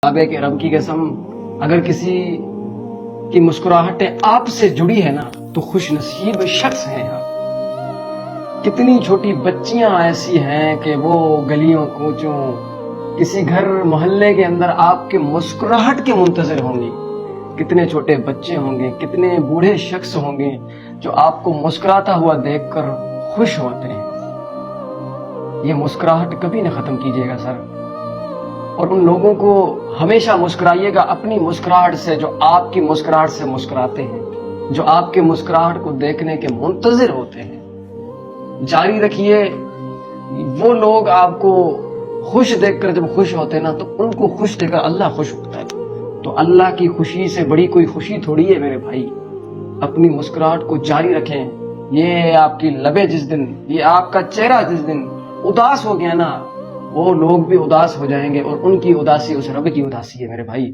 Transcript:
काबे के रब की कसम, अगर किसी की मुस्कुराहटें आपसे जुड़ी है ना तो खुश नसीब शख्स हैं आप। कितनी छोटी बच्चियां ऐसी हैं कि वो गलियों कूचों किसी घर मोहल्ले के अंदर आपके मुस्कुराहट के मुंतजर होंगी। कितने छोटे बच्चे होंगे, कितने बूढ़े शख्स होंगे जो आपको मुस्कुराता हुआ देखकर खुश होते हैं। ये मुस्कुराहट कभी न खत्म कीजिएगा सर, और उन लोगों को हमेशा मुस्कुराइएगा अपनी मुस्कुराहट से जो आपकी मुस्कुराहट से मुस्कुराते हैं, जो आपके मुस्कुराहट को देखने के मुंतजिर होते हैं। जारी रखिए। वो लोग आपको खुश देखकर जब खुश होते हैं ना तो उनको खुश देखकर अल्लाह खुश होता है। तो अल्लाह की खुशी से बड़ी कोई खुशी थोड़ी है मेरे भाई। अपनी मुस्कुराहट को जारी रखें। ये आपकी लबे जिस दिन, ये आपका चेहरा जिस दिन उदास हो गया ना, वो लोग भी उदास हो जाएंगे, और उनकी उदासी उस रब की उदासी है मेरे भाई।